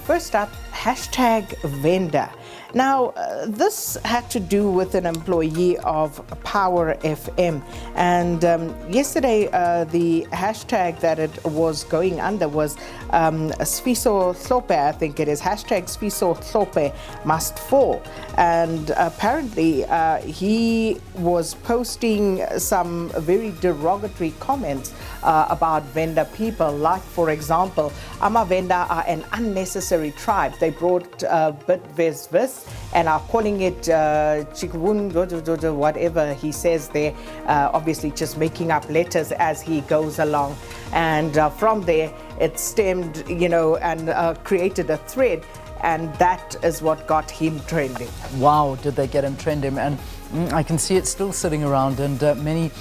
First up, hashtag vendor. Now, this had to do with an employee of Power FM. And yesterday, the hashtag that it was going under was Sfiso Hlope, I think it is. Hashtag Sfiso Hlope must fall. And apparently, he was posting some very derogatory comments about vendor people. Like, for example, Ama-Venda are an unnecessary tribe. They brought Bit-Vis-Vis and are calling it Chikvun, whatever he says there, obviously just making up letters as he goes along. And from there, it stemmed, and created a thread. And that is what got him trending. Wow, did they get him trending? And I can see it still sitting around, and many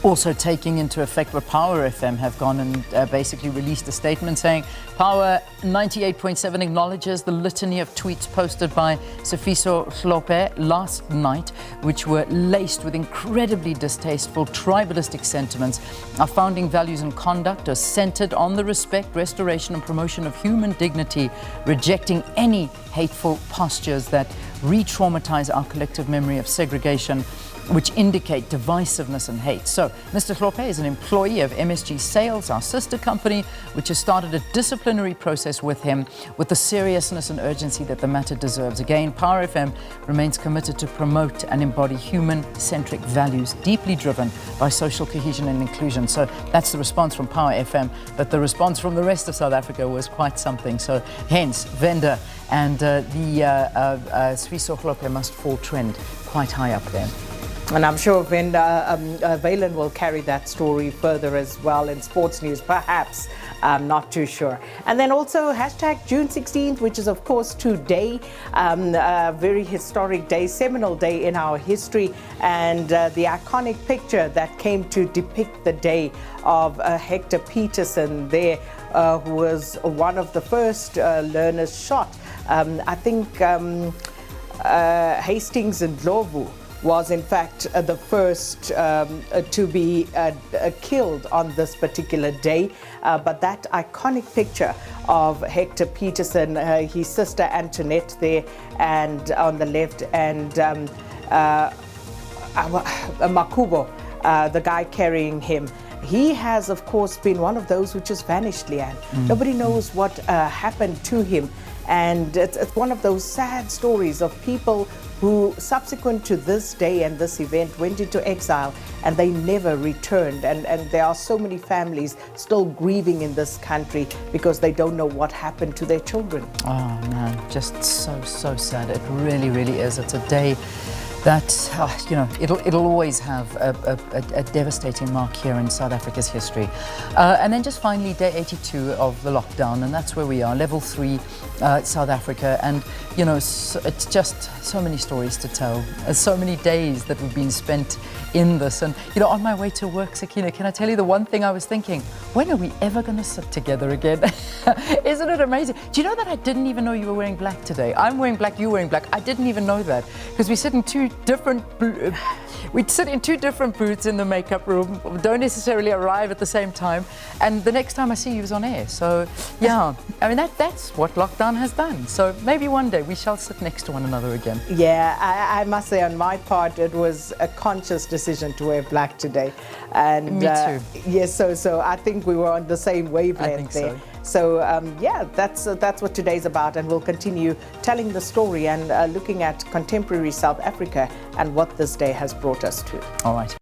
also taking into effect what Power FM have gone and basically released a statement saying Power 98.7 acknowledges the litany of tweets posted by Sfiso Hlope last night, which were laced with incredibly distasteful tribalistic sentiments. Our founding values and conduct are centered on the respect, restoration and promotion of human dignity, rejecting any hateful postures that re-traumatize our collective memory of segregation, which indicate divisiveness and hate. So, Mr. Hlope is an employee of MSG Sales, our sister company, which has started a disciplinary process with him with the seriousness and urgency that the matter deserves. Again, Power FM remains committed to promote and embody human-centric values deeply driven by social cohesion and inclusion. So that's the response from Power FM, but the response from the rest of South Africa was quite something. So hence, vendor and the Sfiso Hlope must fall trend quite high up there. And I'm sure Valen will carry that story further as well in sports news, perhaps. I'm not too sure. And then also hashtag June 16th, which is of course today, a very historic day, seminal day in our history, and the iconic picture that came to depict the day of Hector Peterson there, who was one of the first learners shot. I think Hastings and Ndlovu was in fact the first to be killed on this particular day. But that iconic picture of Hector Peterson, his sister Antoinette there, and on the left, and Makubo, the guy carrying him. He has, of course, been one of those who just vanished, Leanne. Nobody knows what happened to him. And it's one of those sad stories of people who, subsequent to this day and this event, went into exile and they never returned. And there are so many families still grieving in this country because they don't know what happened to their children. Oh, man, just so sad. It really, really is. It's a day that, it'll always have a devastating mark here in South Africa's history. And then just finally, day 82 of the lockdown, and that's where we are, level 3, South Africa. And, it's just so many stories to tell. So many days that we've been spent in this. And, on my way to work, Sakina, can I tell you the one thing I was thinking? When are we ever going to sit together again? Isn't it amazing? Do you know that I didn't even know you were wearing black today? I'm wearing black, you're wearing black. I didn't even know that, because we sit in two different booths in the makeup room, don't necessarily arrive at the same time, and the next time I see you is on air. So yeah, I mean that's what lockdown has done. So maybe one day we shall sit next to one another again. Yeah, I must say on my part it was a conscious decision to wear black today. And me too. Yes, so I think we were on the same wavelength there. So yeah, that's what today's about, and we'll continue telling the story and looking at contemporary South Africa and what this day has brought us to. All right.